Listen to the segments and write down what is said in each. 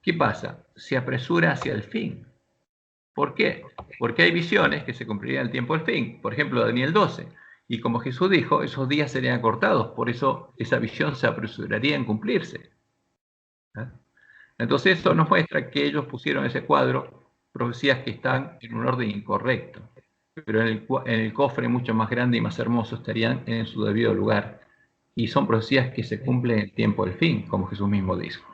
¿Qué pasa? Se apresura hacia el fin. ¿Por qué? Porque hay visiones que se cumplirían el tiempo del fin. Por ejemplo, Daniel 12. Y como Jesús dijo, esos días serían acortados. Por eso esa visión se apresuraría en cumplirse. ¿Eh? Entonces eso nos muestra que ellos pusieron en ese cuadro profecías que están en un orden incorrecto. Pero en el cofre mucho más grande y más hermoso estarían en su debido lugar. Y son profecías que se cumplen en el tiempo del fin, como Jesús mismo dijo.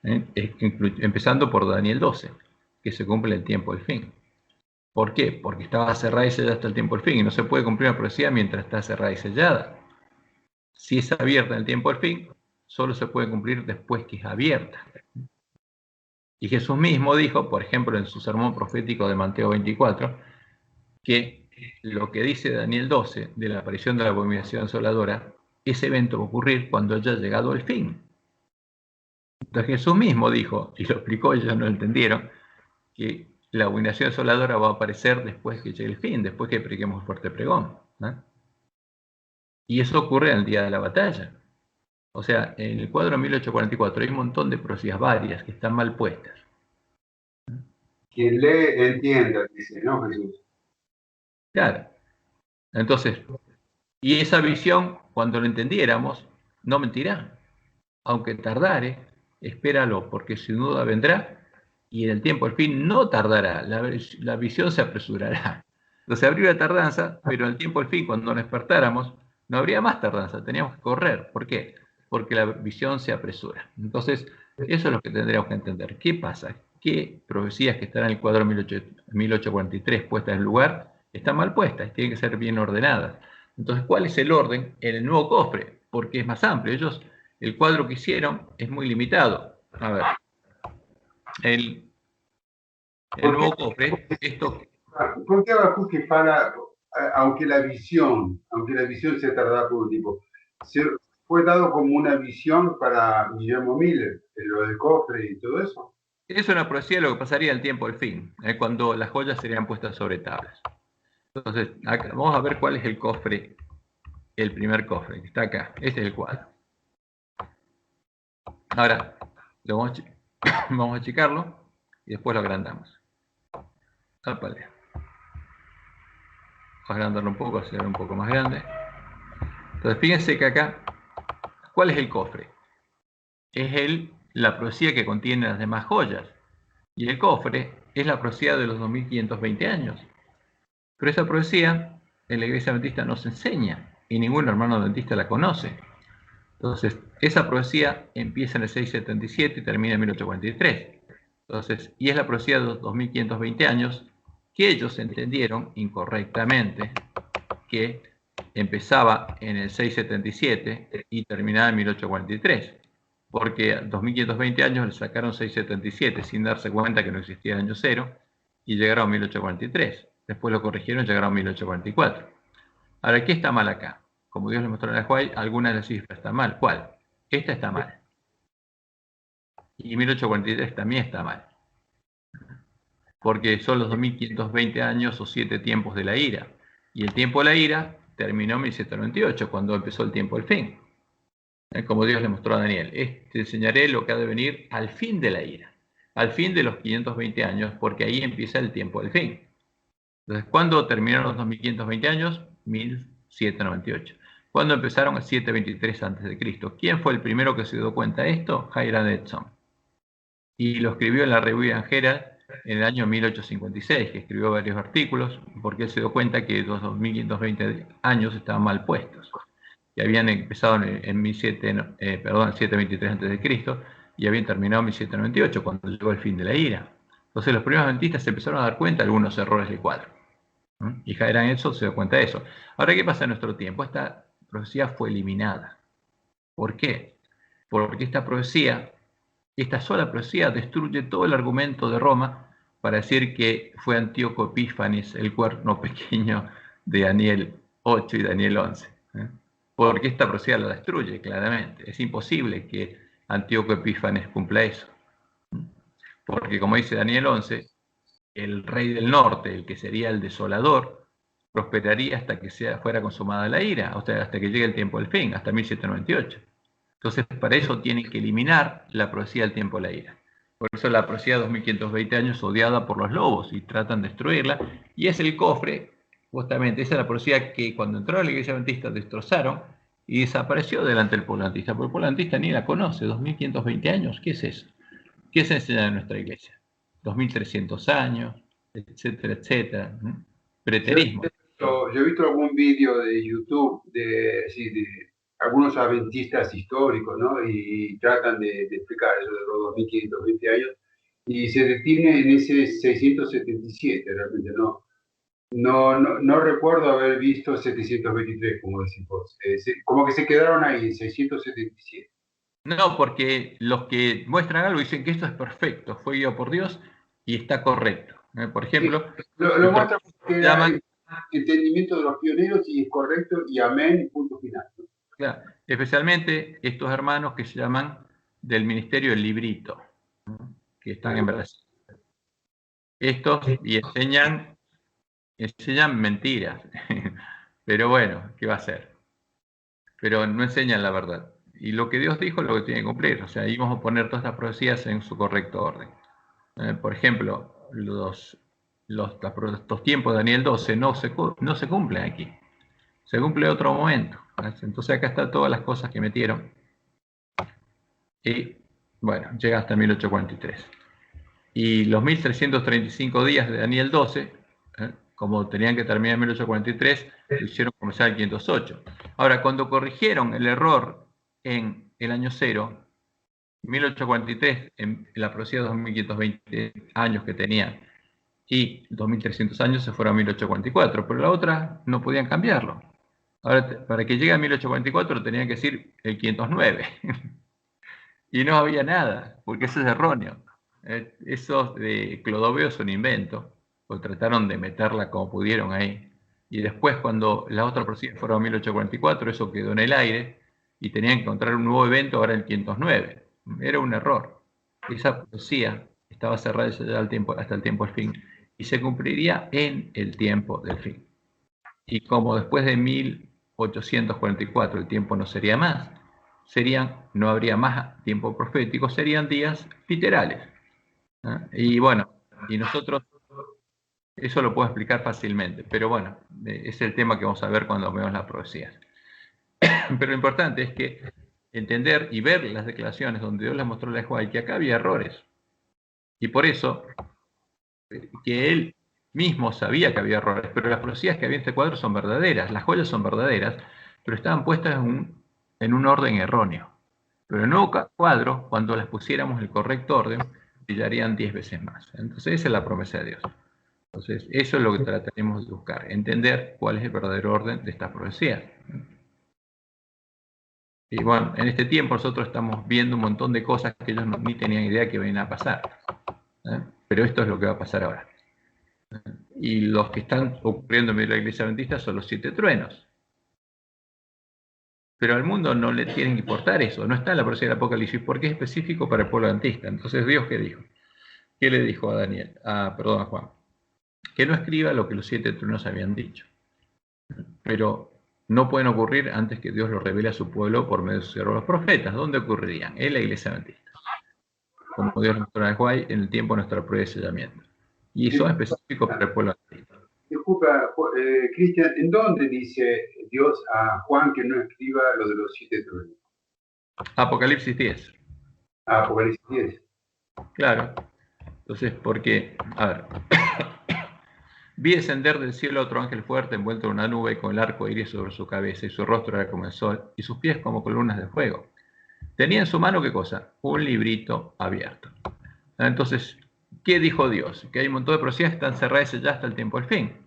Empezando por Daniel 12, que se cumple el tiempo del fin. ¿Por qué? Porque estaba cerrada y sellada hasta el tiempo del fin, y no se puede cumplir una profecía mientras está cerrada y sellada. Si es abierta en el tiempo del fin, solo se puede cumplir después que es abierta. Y Jesús mismo dijo, por ejemplo, en su sermón profético de Mateo 24, que lo que dice Daniel 12 de la aparición de la abominación asoladora, ese evento va a ocurrir cuando haya llegado el fin. Entonces Jesús mismo dijo, y lo explicó, ellos no lo entendieron, que la abominación asoladora va a aparecer después que llegue el fin, después que prediquemos el fuerte pregón, ¿no? Y eso ocurre en el día de la batalla. O sea, en el cuadro 1844 hay un montón de profecías varias que están mal puestas. Quien lee, entienda, dice, ¿no, Jesús? Claro. Entonces, y esa visión, cuando la entendiéramos, no mentirá. Aunque tardare, espéralo, porque sin duda vendrá, y en el tiempo al fin no tardará, la visión se apresurará. Entonces habría tardanza, pero en el tiempo al fin, cuando nos despertáramos, no habría más tardanza, teníamos que correr. ¿Por qué? Porque la visión se apresura. Entonces, eso es lo que tendríamos que entender. ¿Qué pasa? ¿Qué profecías que están en el cuadro 1843 puestas en lugar están mal puestas? Tienen que ser bien ordenadas. Entonces, ¿cuál es el orden en el nuevo cofre? Porque es más amplio. El cuadro que hicieron es muy limitado. A ver, el nuevo cofre, esto... ¿Por qué Habacuc que para, aunque la visión se tarda por un tiempo, fue dado como una visión para Guillermo Miller, lo del cofre y todo eso? Es una profecía de lo que pasaría el tiempo del fin, cuando las joyas serían puestas sobre tablas. Entonces, acá, vamos a ver cuál es el cofre, el primer cofre, que está acá. Este es el cuadro. Ahora, vamos a achicarlo y después lo agrandamos. Vamos a agrandarlo un poco, hacerlo un poco más grande. Entonces, fíjense que acá, ¿cuál es el cofre? Es la profecía que contiene las demás joyas. Y el cofre es la profecía de los 2520 años. Pero esa profecía en la iglesia adventista no se enseña y ningún hermano adventista la conoce. Entonces, esa profecía empieza en el 677 y termina en 1843. Entonces, y es la profecía de los 2520 años que ellos entendieron incorrectamente que empezaba en el 677 y terminaba en 1843. Porque a 2520 años le sacaron 677 sin darse cuenta que no existía el año cero y llegaron a 1843. Después lo corrigieron y llegaron a 1844. Ahora, ¿qué está mal acá? Como Dios le mostró en la Huay, alguna de las cifras está mal. ¿Cuál? Esta está mal. Y 1843 también está mal. Porque son los 2520 años o 7 tiempos de la ira. Y el tiempo de la ira terminó en 1798, cuando empezó el tiempo del fin. Como Dios le mostró a Daniel, te enseñaré lo que ha de venir al fin de la ira, al fin de los 520 años, porque ahí empieza el tiempo del fin. Entonces, ¿cuándo terminaron los 2520 años? 1798. ¿Cuándo empezaron? 723 a.C. ¿Quién fue el primero que se dio cuenta de esto? Hiram Edson. Y lo escribió en la revista Herald en el año 1856, que escribió varios artículos, porque él se dio cuenta que los 2520 años estaban mal puestos, que habían empezado en 723 a.C. y habían terminado en 1798, cuando llegó el fin de la ira. Entonces los primeros adventistas se empezaron a dar cuenta de algunos errores del cuadro. Y Hiram Edson se dio cuenta de eso. Ahora, ¿qué pasa en nuestro tiempo? Esta profecía fue eliminada. ¿Por qué? Porque esta sola profecía destruye todo el argumento de Roma para decir que fue Antíoco Epífanes el cuerno pequeño de Daniel 8 y Daniel 11. Porque esta profecía la destruye claramente. Es imposible que Antíoco Epífanes cumpla eso. Porque como dice Daniel 11, el rey del norte, el que sería el desolador, prosperaría hasta que fuera consumada la ira, o sea, hasta que llegue el tiempo del fin, hasta 1798. Entonces, para eso tienen que eliminar la profecía del tiempo de la ira. Por eso la profecía de 2520 años odiada por los lobos y tratan de destruirla. Y es el cofre, justamente, esa es la profecía que cuando entró a la iglesia adventista destrozaron y desapareció delante del pueblo adventista. Porque el pueblo adventista ni la conoce. 2520 años, ¿qué es eso? ¿Qué se enseña en nuestra iglesia? 2300 años, etcétera, etcétera. Yo, Preterismo. yo he visto algún vídeo de YouTube sí, de algunos adventistas históricos, ¿no? Y tratan de explicar eso de los 2520 años y se detiene en ese 677, realmente no recuerdo haber visto 723, como decís vos. Como que se quedaron ahí en 677. No, porque los que muestran algo dicen que esto es perfecto, fue guiado por Dios y está correcto. Por Sí, ejemplo, lo muestra que era llaman, el entendimiento de los pioneros y es correcto y amén y punto final, ¿no? claro, especialmente estos hermanos que se llaman del Ministerio del Librito, ¿no? Que están en Brasil. Estos y enseñan mentiras, pero bueno, ¿qué va a ser? Pero no enseñan la verdad. Y lo que Dios dijo es lo que tiene que cumplir. O sea, íbamos a poner todas estas profecías en su correcto orden. Por ejemplo, estos tiempos de Daniel 12 no se cumplen aquí. Se cumple otro momento. Entonces acá están todas las cosas que metieron. Y bueno, llega hasta 1843. Y los 1335 días de Daniel 12, como tenían que terminar en 1843, lo hicieron comenzar el 508. Ahora, cuando corrigieron el error en el año 0, 1843, en la profecía de 2520 años que tenía, y 2300 años se fueron a 1844, pero la otra no podían cambiarlo. Ahora, para que llegue a 1844 tenían que decir el 509. Y no había nada, porque eso es erróneo. Esos de Clodoveo son inventos, pues trataron de meterla como pudieron ahí. Y después, cuando la otra profecía fueron a 1844, eso quedó en el aire y tenían que encontrar un nuevo evento, ahora el 509. Era un error. Esa profecía estaba cerrada hasta el tiempo del fin y se cumpliría en el tiempo del fin. Y como después de 1844 el tiempo no sería más, no habría más tiempo profético, serían días literales. Y bueno, y nosotros eso lo puedo explicar fácilmente, pero bueno, es el tema que vamos a ver cuando veamos las profecías. Pero lo importante es que entender y ver las declaraciones donde Dios les mostró a Juan que acá había errores. Y por eso, que él mismo sabía que había errores, pero las profecías que había en este cuadro son verdaderas, las joyas son verdaderas, pero estaban puestas en un orden erróneo. Pero el nuevo cuadro, cuando las pusiéramos en el correcto orden, brillarían 10 veces más. Entonces esa es la promesa de Dios. Entonces eso es lo que trataremos de buscar, entender cuál es el verdadero orden de estas profecías. Y bueno, en este tiempo nosotros estamos viendo un montón de cosas que ellos ni tenían idea que venían a pasar. Pero esto es lo que va a pasar ahora. Y los que están ocurriendo en medio de la iglesia adventista son los 7 truenos. Pero al mundo no le tiene que importar eso, no está en la profecía del Apocalipsis porque es específico para el pueblo adventista. Entonces Dios, ¿qué dijo? ¿Qué le dijo a Daniel? Perdón, a Juan. Que no escriba lo que los 7 truenos habían dicho. Pero no pueden ocurrir antes que Dios lo revele a su pueblo por medio de sus siervos los profetas. ¿Dónde ocurrirían? En la iglesia adventista. Como Dios mostró a Juan en el tiempo de nuestra prueba de sellamiento. Y son específicos para el pueblo adventista. Disculpa, Cristian, ¿en dónde dice Dios a Juan que no escriba lo de los 7 truenos? Apocalipsis 10. Apocalipsis 10. Claro. Entonces, porque, a ver, vi descender del cielo otro ángel fuerte envuelto en una nube con el arco iris sobre su cabeza y su rostro era como el sol y sus pies como columnas de fuego. Tenía en su mano, ¿qué cosa? Un librito abierto. Entonces, ¿qué dijo Dios? Que hay un montón de profecías que están cerradas ya hasta el tiempo del fin.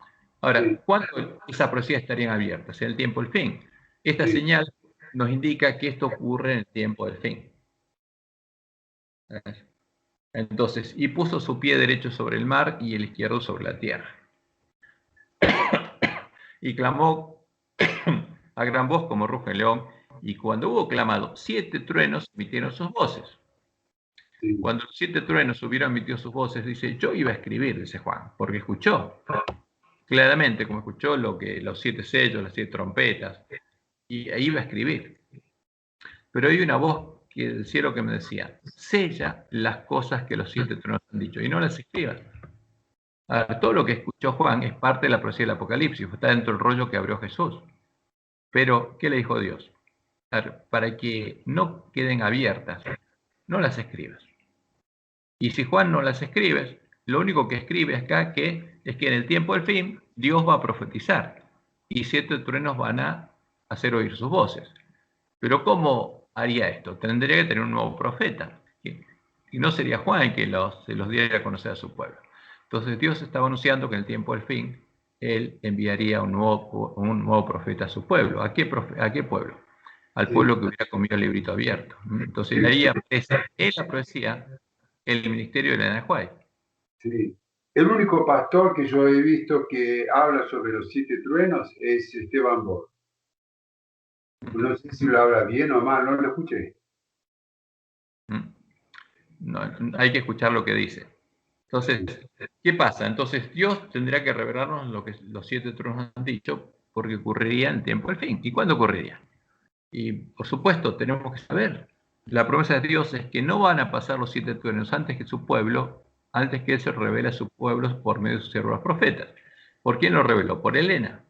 Ahora, ¿cuándo esas profecías estarían abiertas? En el tiempo del fin. Esta señal nos indica que esto ocurre en el tiempo del fin. Entonces, y puso su pie derecho sobre el mar y el izquierdo sobre la tierra. Y clamó a gran voz como ruge el león, y cuando hubo clamado, 7 truenos emitieron sus voces. Cuando los 7 truenos hubieron emitido sus voces, dice, yo iba a escribir, dice Juan, porque escuchó claramente, como escuchó los 7 sellos, las 7 trompetas, y ahí iba a escribir. Pero hay una voz del cielo que me decían: sella las cosas que los 7 truenos han dicho y no las escribas. Ahora, todo lo que escuchó Juan es parte de la profecía del Apocalipsis, está dentro del rollo que abrió Jesús. Pero, ¿qué le dijo Dios? Para que no queden abiertas, no las escribas. Y si Juan no las escribes, lo único que escribe acá es que en el tiempo del fin Dios va a profetizar y 7 truenos van a hacer oír sus voces. Pero ¿cómo haría esto? Tendría que tener un nuevo profeta. Y no sería Juan el que se los diera a conocer a su pueblo. Entonces Dios estaba anunciando que en el tiempo del fin Él enviaría un nuevo profeta a su pueblo. ¿A qué pueblo? Al Sí, pueblo que hubiera comido el librito abierto. Entonces ahí aparece en la profecía el ministerio de Elena de White. sí. El único pastor que yo he visto que habla sobre los 7 truenos es Esteban Borg. No sé si lo habla bien o mal, no lo escuché. No, hay que escuchar lo que dice. Entonces, ¿qué pasa? Entonces Dios tendrá que revelarnos lo que los 7 truenos han dicho, porque ocurriría en tiempo del fin. ¿Y cuándo ocurriría? Y por supuesto, tenemos que saber, la promesa de Dios es que no van a pasar los 7 truenos antes que su pueblo, antes que Él se revele a su pueblo por medio de sus siervos profetas. ¿Por quién lo reveló? Por Helena.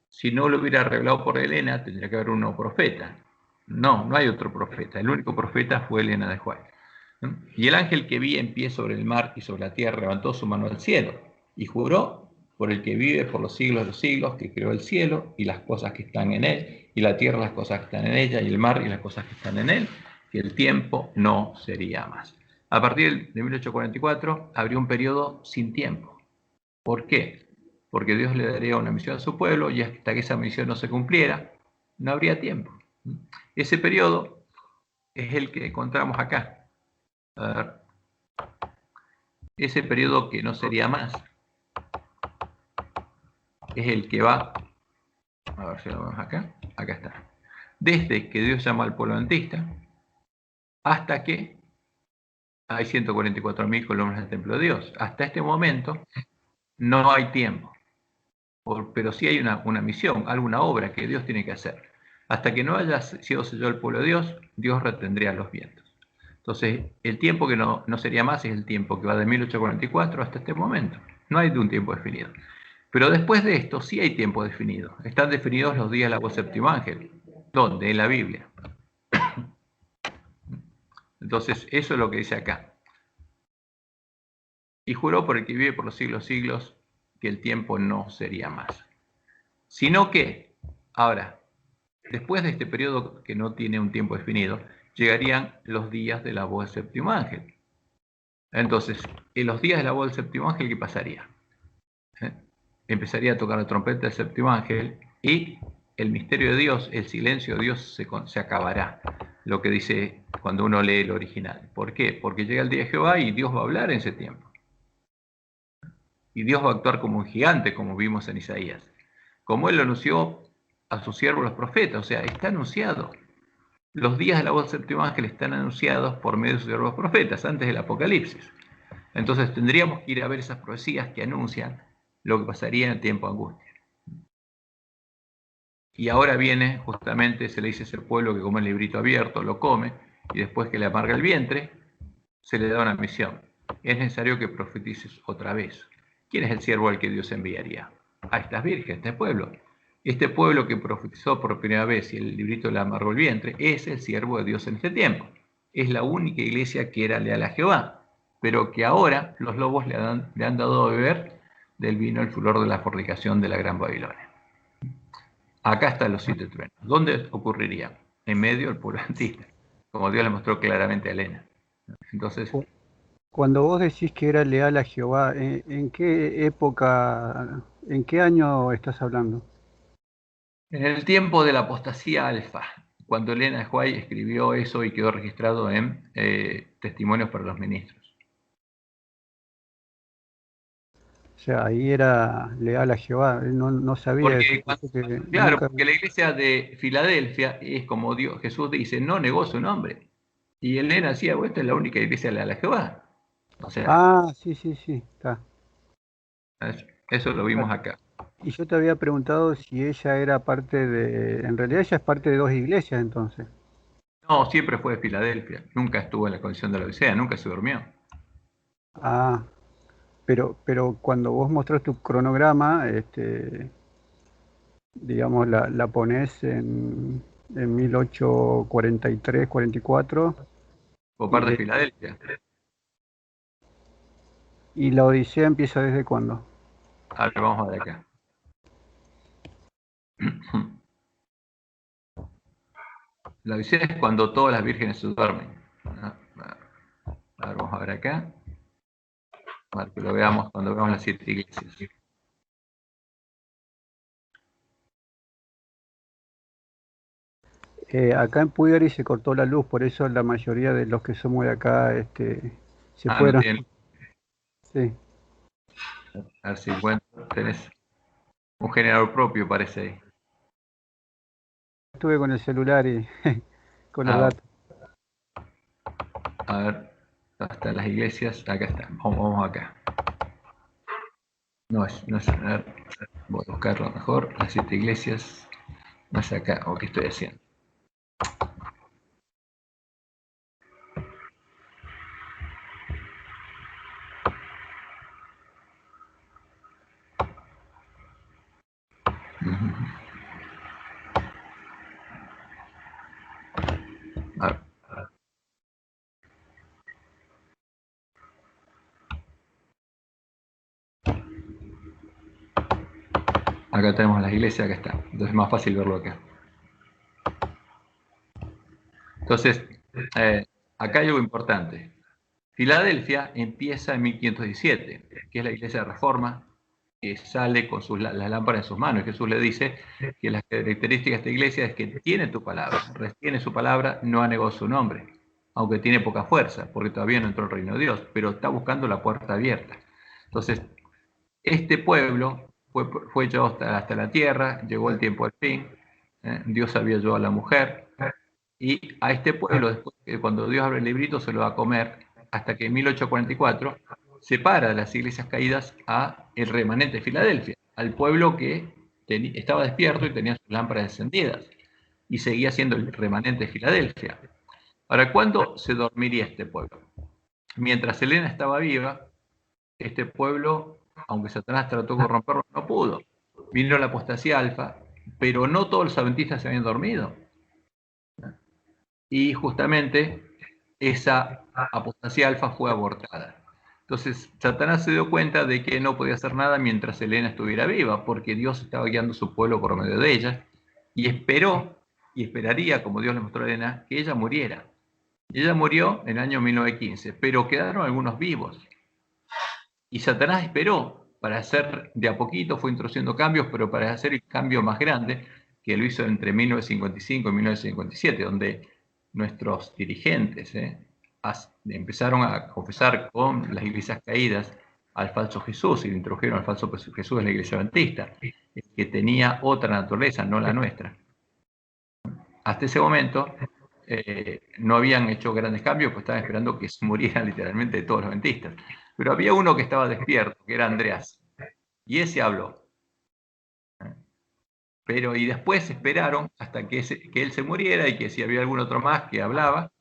Si no lo hubiera revelado por Helena, tendría que haber un nuevo profeta. No, no hay otro profeta. El único profeta fue Helena de Juárez. Y el ángel que vi en pie sobre el mar y sobre la tierra levantó su mano al cielo y juró por el que vive por los siglos de los siglos, que creó el cielo y las cosas que están en él, y la tierra, las cosas que están en ella, y el mar y las cosas que están en él, que el tiempo no sería más. A partir de 1844 abrió un periodo sin tiempo. ¿Por qué? Porque Dios le daría una misión a su pueblo y hasta que esa misión no se cumpliera, no habría tiempo. Ese periodo es el que encontramos acá. A ver, ese periodo que no sería más es el que va, a ver si lo vemos acá, acá está. Desde que Dios llama al pueblo adventista hasta que hay 144.000 columnas del templo de Dios. Hasta este momento no hay tiempo, pero sí hay una misión, alguna obra que Dios tiene que hacer. Hasta que no haya sido sellado el pueblo de Dios, Dios retendría los vientos. Entonces, el tiempo que no sería más es el tiempo que va de 1844 hasta este momento. No hay de un tiempo definido. Pero después de esto sí hay tiempo definido. Están definidos los días de la voz séptimo ángel. ¿Dónde? En la Biblia. Entonces, eso es lo que dice acá. Y juró por el que vive por los siglos que el tiempo no sería más. Sino que, ahora, después de este periodo que no tiene un tiempo definido, llegarían los días de la voz del séptimo ángel. Entonces, en los días de la voz del séptimo ángel, ¿qué pasaría? Empezaría a tocar la trompeta del séptimo ángel y el misterio de Dios, el silencio de Dios se acabará. Lo que dice cuando uno lee el original. ¿Por qué? Porque llega el día de Jehová y Dios va a hablar en ese tiempo. Y Dios va a actuar como un gigante, como vimos en Isaías. Como Él lo anunció a sus siervos los profetas, o sea, está anunciado. Los días de la voz del séptimo ángel están anunciados por medio de sus siervos profetas, antes del Apocalipsis. Entonces tendríamos que ir a ver esas profecías que anuncian lo que pasaría en el tiempo de angustia. Y ahora viene, justamente, se le dice a ese pueblo que come el librito abierto, lo come, y después que le amarga el vientre, se le da una misión. Es necesario que profetices otra vez. ¿Quién es el siervo al que Dios enviaría? A estas vírgenes, este pueblo. Este pueblo que profetizó por primera vez y el librito le amargó el vientre, es el siervo de Dios en este tiempo. Es la única iglesia que era leal a Jehová, pero que ahora los lobos le han dado a beber del vino el furor de la fornicación de la gran Babilonia. Acá están los 7 truenos. ¿Dónde ocurriría? En medio del pueblo adventista, como Dios le mostró claramente a Elena. Entonces, Cuando vos decís que era leal a Jehová, ¿en qué época, en qué año estás hablando? en el tiempo de la apostasía alfa, cuando Elena de White escribió eso y quedó registrado en Testimonios para los Ministros. O sea, ahí era leal a Jehová, él no sabía eso. Claro, Nunca... porque la iglesia de Filadelfia es como Dios, Jesús dice, no negó su nombre. Y Elena decía, esta es la única iglesia leal a Jehová. O sea, Sí, está. eso lo vimos acá. Y yo te había preguntado si ella era parte de... En realidad ella es parte de dos iglesias entonces. No, siempre fue de Filadelfia. Nunca estuvo en la condición de la Odisea, nunca se durmió. Ah, pero cuando vos mostrás tu cronograma, digamos, la pones en 1843, 44, Por y, parte de de, Filadelfia. y la Odisea empieza ¿desde cuándo? A ver, vamos a ver acá. La Odisea es cuando todas las vírgenes se duermen. A ver, vamos a ver acá. Para que lo veamos cuando veamos las 7 iglesias. Acá en Puyari se cortó la luz, por eso la mayoría de los que somos de acá se Ah, no fueron. tienen. Sí, A ver si encuentro. Tenés un generador propio, parece ahí. estuve con el celular y con los Ah, datos. a ver, hasta las iglesias. Acá está. Vamos acá. No es. A ver, voy a buscarlo mejor. Las 7 iglesias. No es acá. ¿O qué estoy haciendo? A ver. Acá tenemos las iglesias, acá está. Entonces es más fácil verlo acá. Entonces, acá hay algo importante. Filadelfia empieza en 1517, que es la iglesia de Reforma, que sale con las lámparas en sus manos. Jesús le dice que las características de esta iglesia es que tiene tu palabra, retiene su palabra, no ha negado su nombre, aunque tiene poca fuerza, porque todavía no entró el reino de Dios, pero está buscando la puerta abierta. Entonces, este pueblo fue llevado hasta la tierra, llegó el tiempo del fin, Dios había llevado a la mujer, y a este pueblo, después, cuando Dios abre el librito, se lo va a comer, hasta que en 1844 separa de las iglesias caídas a el remanente de Filadelfia, al pueblo que estaba despierto y tenía sus lámparas encendidas, y seguía siendo el remanente de Filadelfia. Ahora, ¿cuándo se dormiría este pueblo? Mientras Helena estaba viva, este pueblo, aunque Satanás trató de corromperlo, no pudo. Vino la apostasía alfa, pero no todos los adventistas se habían dormido. Y justamente esa apostasía alfa fue abortada. Entonces, Satanás se dio cuenta de que no podía hacer nada mientras Helena estuviera viva, porque Dios estaba guiando a su pueblo por medio de ella, y esperó, y esperaría, como Dios le mostró a Helena, que ella muriera. Ella murió en el año 1915, pero quedaron algunos vivos. Y Satanás esperó para hacer, de a poquito fue introduciendo cambios, pero para hacer el cambio más grande, que lo hizo entre 1955 y 1957, donde nuestros dirigentes empezaron a confesar con las iglesias caídas al falso Jesús y le introdujeron al falso Jesús en la iglesia adventista, que tenía otra naturaleza, no la nuestra. Hasta ese momento no habían hecho grandes cambios, pues estaban esperando que se murieran literalmente todos los adventistas. Pero había uno que estaba despierto, que era Andreas, y ese habló. Pero y después esperaron hasta que él se muriera y que si había algún otro más que hablaba,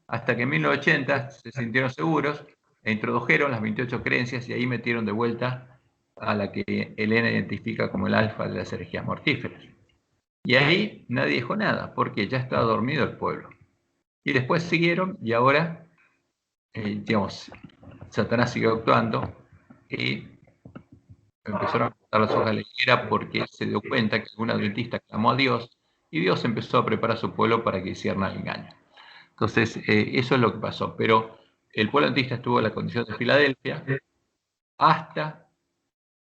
hasta que en 1980 se sintieron seguros e introdujeron las 28 creencias y ahí metieron de vuelta a la que Helena identifica como el alfa de las herejías mortíferas. Y ahí nadie dijo nada, porque ya estaba dormido el pueblo. Y después siguieron y ahora, digamos, Satanás siguió actuando y empezaron a cortar las hojas de la higuera porque se dio cuenta que algún adventista clamó a Dios y Dios empezó a preparar a su pueblo para que hicieran el engaño. Entonces, eso es lo que pasó. Pero el pueblo adventista estuvo en la condición de Filadelfia hasta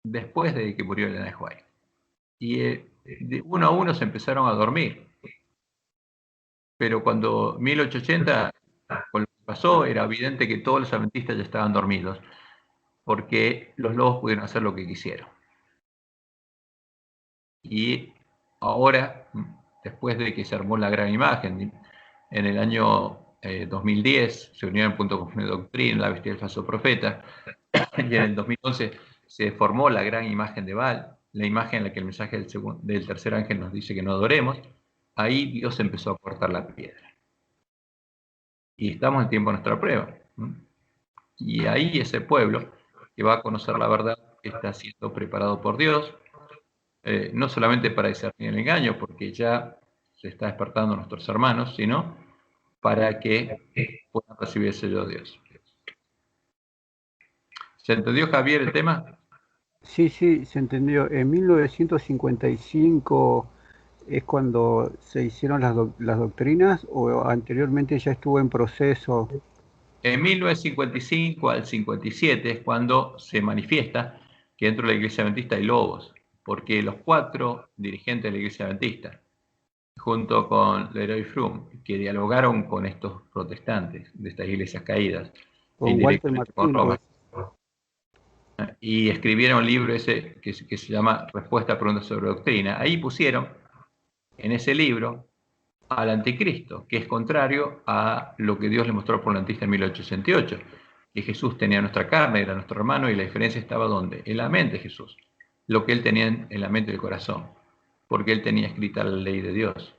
después de que murió Elena de White. Y de uno a uno se empezaron a dormir. Pero cuando 1880, con lo que pasó, era evidente que todos los adventistas ya estaban dormidos, porque los lobos pudieron hacer lo que quisieron. Y ahora, después de que se armó la gran imagen, en el año 2010 se unieron en Punto Confuso de Doctrina, la bestia del falso profeta, y en el 2011 se formó la gran imagen de Baal, la imagen en la que el mensaje del tercer ángel nos dice que no adoremos. Ahí Dios empezó a cortar la piedra. y estamos en tiempo de nuestra prueba. Y ahí ese pueblo que va a conocer la verdad está siendo preparado por Dios, no solamente para discernir el engaño, porque ya se está despertando nuestros hermanos, sino para que puedan recibir el sello de Dios. ¿Se entendió, Javier, el tema? Sí, sí, se entendió. En 1955 es cuando se hicieron las doctrinas, o anteriormente ya estuvo en proceso. En 1955 al 57 es cuando se manifiesta que dentro de la Iglesia Adventista hay lobos, porque los 4 dirigentes de la Iglesia Adventista, junto con Leroy Froom, que dialogaron con estos protestantes de estas iglesias caídas, Con Walter con Martín, Roma, y escribieron un libro ese que se llama Respuesta a preguntas sobre doctrina. Ahí pusieron en ese libro al anticristo, que es contrario a lo que Dios le mostró por el anticristo en 1868, que Jesús tenía nuestra carne, era nuestro hermano, y la diferencia estaba ¿dónde? En la mente de Jesús, lo que él tenía en la mente del corazón, porque él tenía escrita la ley de Dios.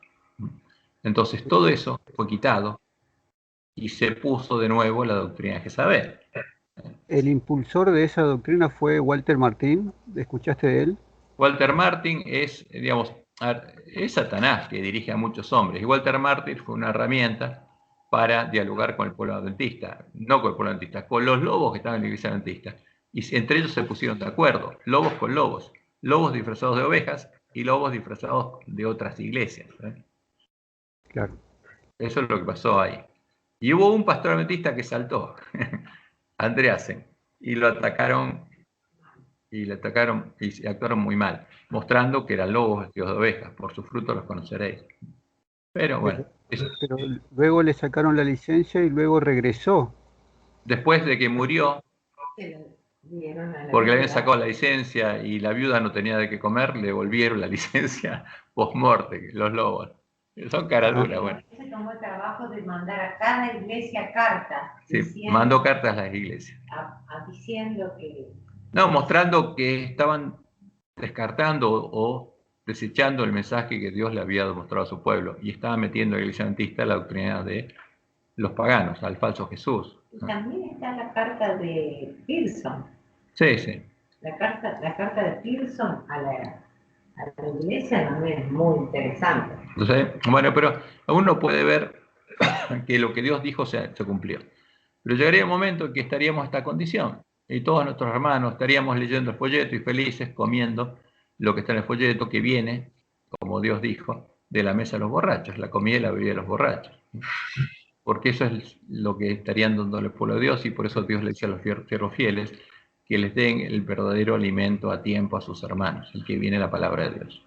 Entonces todo eso fue quitado y se puso de nuevo la doctrina de Jezabel. el impulsor de esa doctrina fue Walter Martín. ¿Escuchaste de él? Walter Martin es, digamos, es Satanás que dirige a muchos hombres. Y Walter Martin fue una herramienta para dialogar con el pueblo adventista, no con el pueblo adventista, con los lobos que estaban en la iglesia adventista. Y entre ellos se pusieron de acuerdo, lobos con lobos, lobos disfrazados de ovejas y lobos disfrazados de otras iglesias. Claro. Eso es lo que pasó ahí. Y hubo un pastor adventista que saltó, Andreasen, y lo atacaron y actuaron muy mal, mostrando que eran lobos vestidos de ovejas, por sus frutos los conoceréis. Pero bueno, Pero luego le sacaron la licencia y luego regresó. después de que murió, porque le habían sacado la licencia y la viuda no tenía de qué comer, le devolvieron la licencia post-morte, los lobos. Son caraduras, bueno. Se tomó el trabajo de mandar a cada iglesia cartas. Sí, diciendo, mandó cartas a las iglesias. Diciendo que... No, mostrando que estaban descartando o desechando el mensaje que Dios le había mostrado a su pueblo y estaba metiendo a la iglesia adventista la doctrina de los paganos, al falso Jesús. Y también está la carta de Pearson. Sí, sí. La carta de Pearson a la iglesia también es muy interesante. Entonces, bueno, pero uno puede ver que lo que Dios dijo se cumplió. Pero llegaría un momento en que estaríamos en esta condición y todos nuestros hermanos estaríamos leyendo el folleto y felices comiendo lo que está en el folleto, que viene, como Dios dijo, de la mesa de los borrachos, la comida y la bebida de los borrachos. Porque eso es lo que estarían dando al pueblo de Dios, y por eso Dios le dice a los siervos fieles que les den el verdadero alimento a tiempo a sus hermanos, el que viene la palabra de Dios.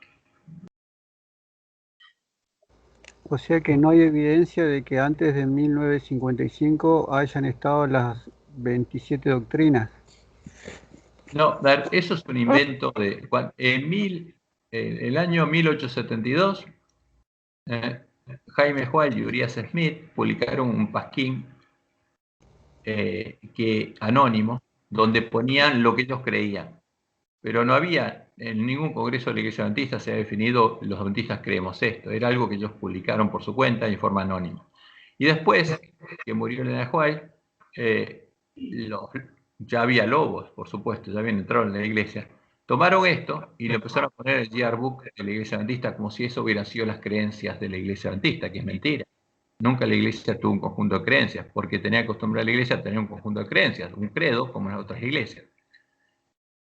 O sea que no hay evidencia de que antes de 1955 hayan estado las 27 doctrinas. No, eso es un invento de... En el año 1872, Jaime White y Urias Smith publicaron un pasquín anónimo, donde ponían lo que ellos creían. Pero no había, en ningún congreso de la Iglesia Adventista se ha definido los adventistas creemos esto. Era algo que ellos publicaron por su cuenta en forma anónima. Y después que murió Elena White, ya había lobos, por supuesto, ya habían entrado en la iglesia. Tomaron esto y le empezaron a poner el yearbook de la Iglesia Adventista como si eso hubieran sido las creencias de la Iglesia Adventista, que es mentira. Nunca la iglesia tuvo un conjunto de creencias, porque tenía costumbre la iglesia a tener un conjunto de creencias, un credo, como en las otras iglesias.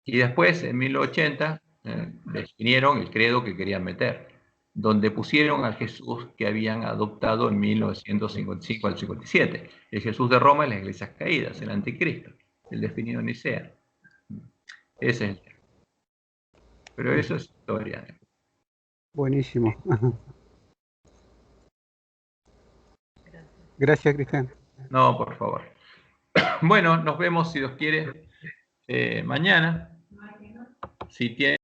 Y después, en 1980, definieron el credo que querían meter, donde pusieron al Jesús que habían adoptado en 1955 al 57. El Jesús de Roma y las iglesias caídas, el anticristo, el definido en Nicea. Ese es el tema. Pero eso es historia. Buenísimo. Gracias, Cristian. No, por favor. Bueno, nos vemos, si Dios quiere, mañana. Si tiene